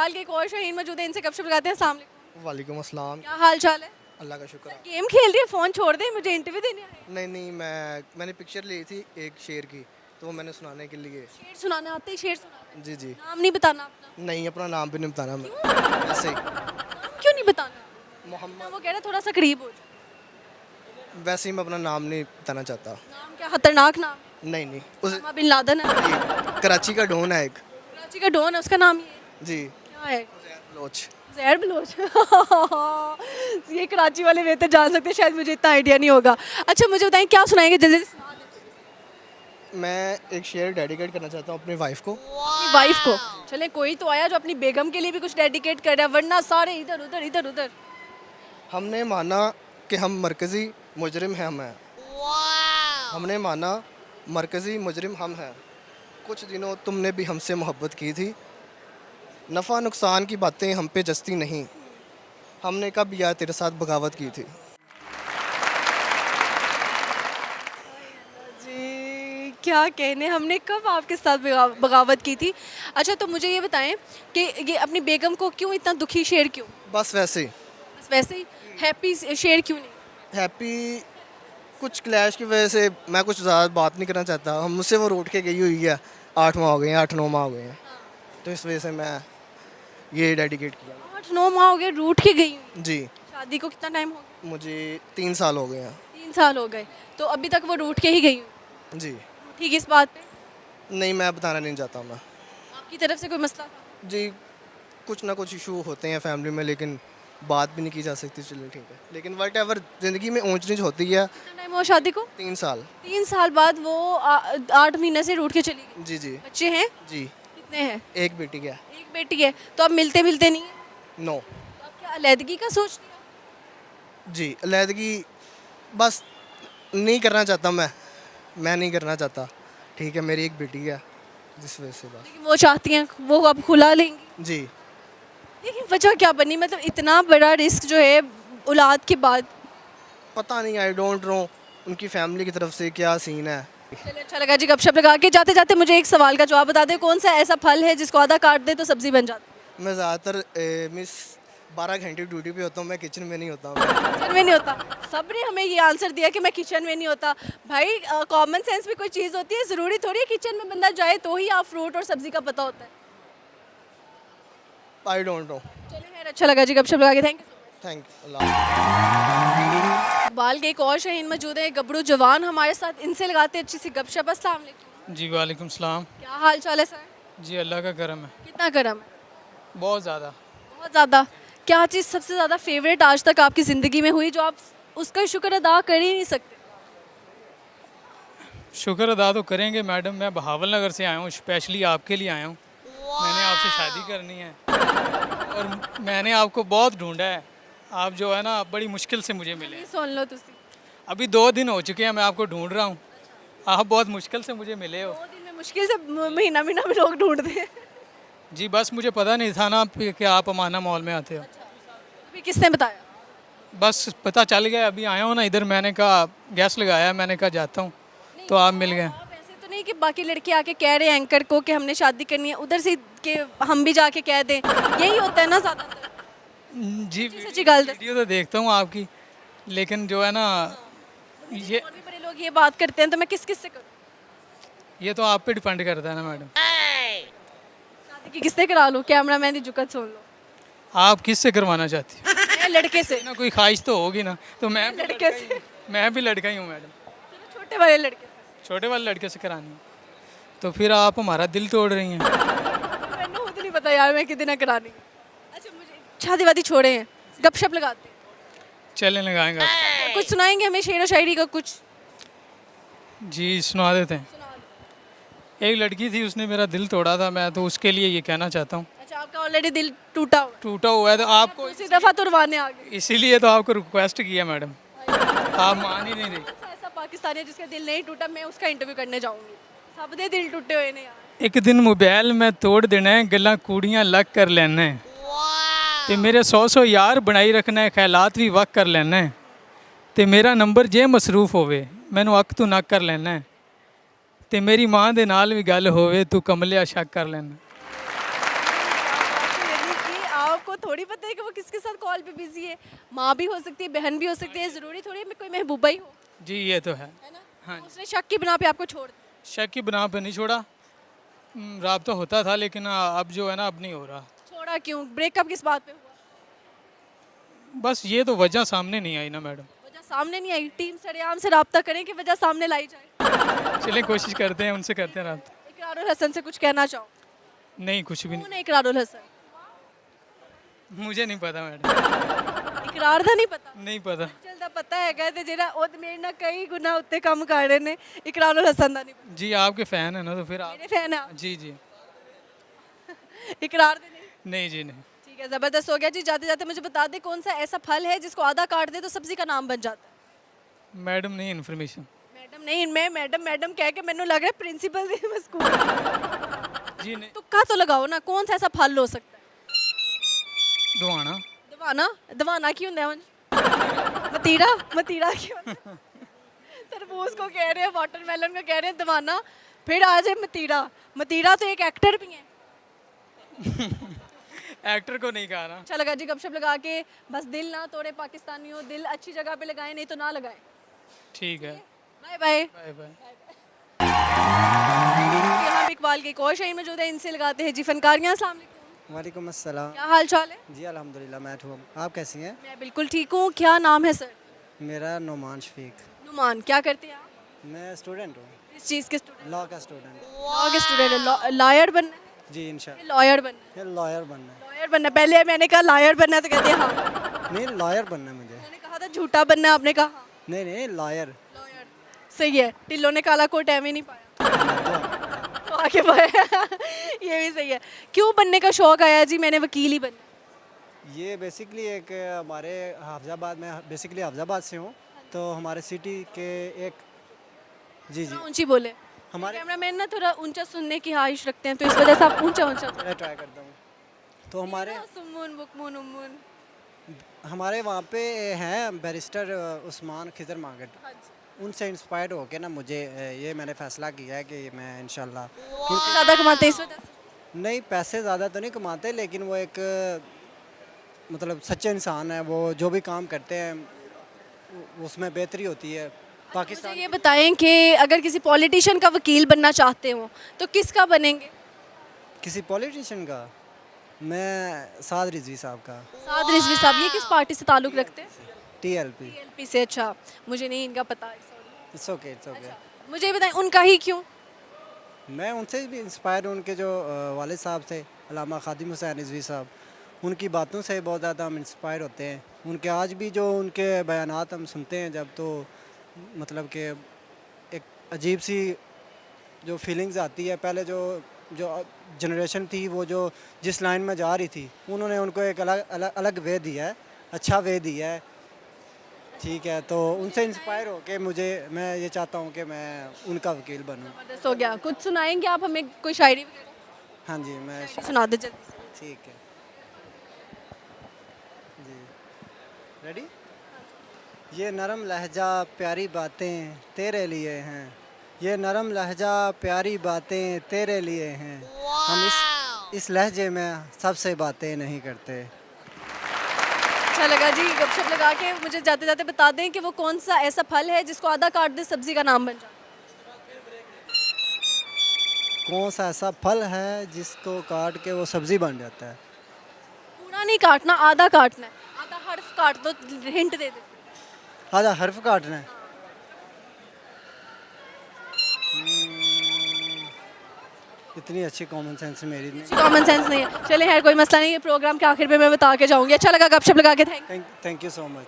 इकबाल के एक और शाहीन मौजूद है, इनसे गपशप लगाते हैं। अस्सलाम वालेकुम। वालेकुम अस्सलाम। क्या हाल चाल है? अल्लाह का शुक्र है। गेम खेल रही है, फ़ोन छोड़ दे, मुझे इंटरव्यू देने आए। नहीं मैंने पिक्चर ली थी एक शेर की, तो वो मैंने सुनाने के लिए। शेर सुनाना आते ही शेर सुनाते जी जी। हैं। नाम नहीं बताना अपना। नहीं, अपना नाम भी नहीं बताना मैं, ऐसे ही। नाम क्यों नहीं बताना? मोहम्मद। वो कह रहा है थोड़ा सा करीब हो जाए। वैसे ही मैं अपना नाम नहीं बताना चाहता। नाम क्या खतरनाक नाम है? नहीं उस उसामा बिन लादेन है। जी, कराची का डॉन है एक। कराची का डॉन है, उसका नाम ये है। जी। क्या है? लोच। जहर बलोच। ये कराची वाले बेहतर जान सकते हैं, शायद मुझे इतना आइडिया नहीं होगा। अच्छा मुझे बताएं क्या सुनाएंगे, जल्दी से सुना दें। मैं एक शेर डेडिकेट करना चाहता हूँ अपनी वाइफ को। अपनी वाइफ को? चले कोई तो आया जो अपनी बेगम के लिए भी कुछ डेडिकेट कर रहा है, वरना सारे इधर उधर इधर उधर। हमने माना कि हम मरकज़ी मुजरिम हैं। हमने माना मरकज़ी मुजरिम हम हैं। कुछ दिनों तुमने भी हमसे मोहब्बत की थी। नफ़ा नुकसान की बातें हम पे जस्ती नहीं। हमने कब यार तेरे साथ बगावत की थी। जी क्या कहने, हमने कब आपके साथ बगावत की थी। अच्छा तो मुझे ये बताएं कि ये अपनी बेगम को क्यों इतना दुखी शेर क्यों? बस वैसे ही। बस वैसे ही। हैप्पी शेर क्यों नहीं? हैप्पी कुछ क्लैश की वजह से मैं कुछ ज़्यादा बात नहीं करना चाहता। हम मुझसे वो रूठ के गई हुई है, 8 माह हो गए हैं, 8-9 माह हो गए हैं, तो इस वजह से मैं ये डेडिकेट किया। 8-9 माह हो गए रूठ के गई हुई। जी। शादी को कितना टाइम हो गया? मुझे 3 साल हो गए हैं। 3 साल हो गए, तो अभी तक वो रूठ के ही गई हुई। जी। रूठी किस बात पे? नहीं, मैं बताना नहीं चाहता मैं। आपकी तरफ से कोई मसला था? जी, कुछ ना कुछ इशू होते हैं फैमिली में, लेकिन बात भी नहीं की जा सकती। चलिए ठीक है, लेकिन वट एवर ज़िंदगी में ऊंच नीच होती है। कितना टाइम हुआ शादी को? 3 साल। 3 साल बाद वो 8 महीने से रूठ के चली गई। जी जी। बच्चे हैं? जी। कितने हैं? एक बेटी क्या। एक बेटी है, तो अब मिलते मिलते नहीं है? नो। तो अब क्या अलैदगी का सोच लिया? जी, अलहदगी बस नहीं करना चाहता मैं नहीं करना चाहता। ठीक है, मेरी एक बेटी है, जिस वजह से बस। लेकिन वो चाहती हैं, वो अब खुला लेंगी। जी। लेकिन वजह क्या बनी, मतलब इतना बड़ा रिस्क जो है औलाद के बाद? पता नहीं, आई डोंट नो उनकी फैमिली की तरफ से क्या सीन है। चलिए अच्छा लगा जी गपशप लगा के। जाते जाते मुझे एक सवाल का जवाब बता दे, कौन सा ऐसा फल है जिसको आधा काट दे तो सब्जी बन जाती मैं ज़्यादातर मिस 12 घंटे ड्यूटी पे होता हूँ, मैं किचन में नहीं होता हूँ। है? किचन में नहीं होता। सब ने हमें ये आंसर दिया कि मैं किचन में नहीं होता। भाई कॉमन सेंस भी कोई चीज़ होती है, ज़रूरी थोड़ी है किचन में बंदा जाए तो ही आप फ्रूट और सब्जी का पता होता है। I don't know. चलिए खैर अच्छा लगा जी गपशप लगा के, थैंक यू। Thank you. अल्लाह। इकबाल के एक और शाहीन मौजूद है, गबरू जवान हमारे साथ, इनसे लगाते हैं अच्छी सी गपशप। अस्सलाम वालेकुम। जी वालेकुम सलाम। क्या हाल चाल है सर? जी अल्लाह का करम है, कितना करम है? बहुत ज़्यादा। बहुत ज़्यादा। क्या चीज़ सबसे ज़्यादा फेवरेट आज तक आपकी ज़िंदगी में हुई जो आप उसका शुक्र अदा कर ही नहीं सकते? शुक्र अदा तो करेंगे मैडम, मैं बहावल नगर से आया हूँ, स्पेशली आपके लिए आया हूँ। मैंने आपसे शादी करनी है और मैंने आपको बहुत ढूंढा है। आप जो है ना बड़ी मुश्किल से मुझे मिले। ये सुन लो तुसी। अभी 2 दिन हो चुके हैं मैं आपको ढूंढ रहा हूँ। आप बहुत मुश्किल से मुझे मिले हो। 2 दिन में मुश्किल से महीना महीना में लोग ढूंढते हैं। जी बस मुझे पता नहीं था ना कि आप अमाना मॉल में आते हो। अभी किसने बताया? बस पता चल गया, अभी आया हूँ ना इधर, मैंने कहा गैस लगाया, मैंने कहा जाता हूँ तो आप मिल गए। आप ऐसे तो नहीं कि बाकी लड़के आके कह रहे हैं एंकर को कि हमने शादी करनी है, उधर से कि हम भी जाके कह दें, यही होता है ना ज़्यादातर। जी सच्ची गल दस। वीडियो तो देखता हूँ आपकी, लेकिन जो है ना ये और भी बड़े लोग ये बात करते हैं, तो मैं किस किस से करूँ? ये तो आप पे डिपेंड करता है ना मैडम। शादी की किससे करा लूँ? कैमरा मैन की जुकत सुन लो। आप किस से करवाना चाहती हो? मैं लड़के से। ना कोई ख्वाहिश तो होगी ना, तो लड़के से। मैं भी लड़का ही हूँ मैडम। चलो छोटे वाले लड़के से। छोटे वाले लड़के से करानी है तो फिर आप हमारा दिल तोड़ रही हैं। मैंने खुद नहीं पता यार मैं कितने करानी है। अच्छा मुझे शादी वादी छोड़े हैं, गपशप लगाते हैं। चलें लगाएंगे आप। और कुछ सुनाएंगे हमें शेर व शायरी का कुछ? जी सुना देते हैं। सुना दो। एक लड़की थी, उसने मेरा दिल तोड़ा था, मैं तो उसके लिए ये कहना चाहता हूँ। अच्छा आपका ऑलरेडी दिल टूटा हुआ टूटा हुआ है तो आपको है, उसी दफ़ा तुरवाने आ गए। इसीलिए तो आपको रिक्वेस्ट किया मैडम, आप मान ही नहीं रही। ऐसा पाकिस्तानी है जिसका दिल नहीं टूटा, मैं उसका इंटरव्यू करने जाऊंगी। सब दे दिल टूटे हुए ने यार। एक दिन मोबाइल मैं तोड़ देना है, गल्लां कूड़ियाँ लग कर लेना है ते मेरे 100 यार बनाई रखना है, ख्यालात भी वक कर लेना है ते मेरा नंबर जे मसरूफ होवे मैनू अक तू नक कर लेना है ते मेरी मां दे नाल भी गल होवे तू कमलिया शक कर लेना। आपको थोड़ी पता है कि वो किसके साथ कॉल पे बिजी है? माँ भी हो सकती है, बहन भी हो सकती है, ज़रूरी थोड़ी है मैं कोई महबूबा ही हो, जी ये तो है। है ना? हाँ तो उसने शक की बिना पे आपको छोड़ दिया। शक की बिना पे नहीं छोड़ा, राब्ता होता था लेकिन अब जो है ना अब नहीं हो रहा। छोड़ा क्यों? ब्रेकअप किस बात पे हुआ? बस ये तो वजह सामने नहीं आई ना मैडम। वजह सामने नहीं आई। टीम सरेआम से राब्ता करें कि वजह सामने लाई जाए। चलें कोशिश करते हैं, उनसे करते हैं राब्ता। इकरारुल हसन से कुछ कहना चाहो? नहीं कुछ भी कौन है इकरारुल हसन? नहीं, मुझे नहीं पता मैडम, इकरार दा नहीं पता? नहीं पता। चलदा पता हैगा ते जेड़ा ओद मेरे ना कई गुना उत्ते काम कर रहे ने, इकरारुल हसन दा नहीं पता। जी आपके फ़ैन है ना तो फिर आप। मेरे फैन है आप? जी जी इकरार दे नहीं। नहीं जी नहीं। ठीक है, ज़बरदस्त हो गया जी। जाते जाते मुझे बता दे कौन सा ऐसा फल है जिसको आधा काट दे तो सब्जी का नाम बन जाता है? मैडम नहीं इन्फॉर्मेशन। मैडम नहीं, मैं मैडम मैडम कह के मैंने लग रहा है प्रिंसिपल भी मैं स्कूल। जी नहीं। तुक्का तो लगाओ ना, कौन सा ऐसा फल हो सकता है? दुआना। दवाना? दवाना की होंदा है? मतीरा? मतीरा की होंदा है? तरबूज को कह रहे हैं, वाटरमेलन को कह रहे हैं दवाना, फिर आ जाए मतीरा। मतीरा तो एक एक्टर भी है। एक्टर को नहीं कहा ना। अच्छा लगा जी गपशप लगा के। बस दिल ना तोड़े पाकिस्तानियों, दिल अच्छी जगह पे लगाए, नहीं तो ना लगाए। ठीक है, बाय बाय। Bye bye. यहाँ पे इकबाल की एक और शायरी मौजूद है, इनसे लगाते हैं जी फनकारियाँ। अस्सलाम वालेकुम। वालेकुम अस्सलाम। क्या हाल चाल है? जी अल्हम्दुलिल्लाह मैं ठीक हूँ। आप कैसी हैं? मैं बिल्कुल ठीक हूँ। क्या नाम है सर? मेरा नुमान शफीक। नुमान। क्या करते हैं आप? मैं स्टूडेंट हूँ, इस चीज़ के स्टूडेंट? लॉ का स्टूडेंट। लॉ के स्टूडेंट है। लॉयर बनना है? जी इंशाल्लाह। लॉयर बनना है? लॉयर बनना है। लॉयर बनना है। पहले मैंने कहा लॉयर बनना है तो कहते हैं हाँ। नहीं लॉयर बनना है मुझे। मैंने कहा था झूठा बनना है, आपने कहा हाँ। नहीं नहीं लॉयर। लॉयर सही है। टिल्लो ने काला कोट एम ही नहीं पाया तो आगे पाया। ये भी सही है। क्यों बनने का शौक आया जी? मैंने वकील ही बनना। ये बेसिकली एक हमारे हाफजाबाद में, बेसिकली हाफजाबाद से हूँ, तो हमारे सिटी के एक जी जी थोड़ा ऊंची बोले। हमारे कैमरामैन ना थोड़ा ऊंचा सुनने की ख्वाहिश रखते हैं तो इस वजह से आप ऊंचा ऊंचा मैं ट्राई करता हूँ। तो हमारे सुमून बुकमून उम्मून। हमारे वहाँ पे हैं बैरिस्टर उस्मान खिजर मागट, हाँ जी। उनसे इंस्पायर्ड होके ना मुझे ये मैंने फ़ैसला किया है कि मैं इंशाल्लाह कितने ज़्यादा कमाते हैं इस वजह से? नहीं पैसे ज़्यादा तो नहीं कमाते, लेकिन वो एक मतलब सच्चे इंसान है। वो जो भी काम करते हैं उसमें बेहतरी होती है। पाकिस्तान मुझे ये बताएं कि अगर किसी पॉलिटिशियन का वकील बनना चाहते हो तो किसका बनेंगे? किसी पॉलिटिशियन का, मैं साद रिजवी साहब का। साद रिजवी साहब, ये किस पार्टी से ताल्लुक़ रखते हैं? TLP। TLP से। अच्छा, मुझे नहीं इनका पता है, sorry। It's okay it's okay. मुझे ये बताएं उनका ही क्यों? मैं उनसे भी इंस्पायर हूँ। उनके जो वालिद साहब थे अल्लामा खादिम हुसैन रिजवी साहब, उनकी बातों से बहुत ज़्यादा हम इंस्पायर होते हैं। उनके आज भी जो उनके बयानात हम सुनते हैं जब, तो मतलब कि एक अजीब सी जो फीलिंग्स आती है। पहले जो जो जनरेशन थी वो जो जिस लाइन में जा रही थी, उन्होंने उनको एक अलग वे दिया है, अच्छा वे दिया है। ठीक है, तो उनसे इंस्पायर हो के मैं ये चाहता हूँ कि मैं उनका वकील बनूँ। जबरदस्त हो गया। कुछ सुनाएंगे आप हमें, कोई शायरी वगैरह? हाँ जी मैं सुना दे जल्दी से। ठीक है जी, रेडी। ये नरम लहजा प्यारी बातें तेरे लिए हैं, ये नरम लहजा प्यारी बातें तेरे लिए हैं। हम इस लहजे में सबसे बातें नहीं करते। अच्छा लगा जी गपशप लगा के। मुझे जाते जाते बता दें कि वो कौन सा ऐसा फल है जिसको आधा काट दे सब्जी का नाम बन जाए? कौन सा ऐसा फल है जिसको काट के वो सब्ज़ी बन जाता है? पूरा नहीं काटना, आधा काटना है। आधा हर्फ काट दो, हिंट दे दे। आधा हर्फ काटना है। इतनी अच्छी कॉमन सेंस मेरी नहीं। कॉमन सेंस नहीं है। चले खैर कोई मसला नहीं है, प्रोग्राम के आखिर में मैं बता के जाऊंगी। अच्छा लगा गपशप लगा के। Thank thank you so much.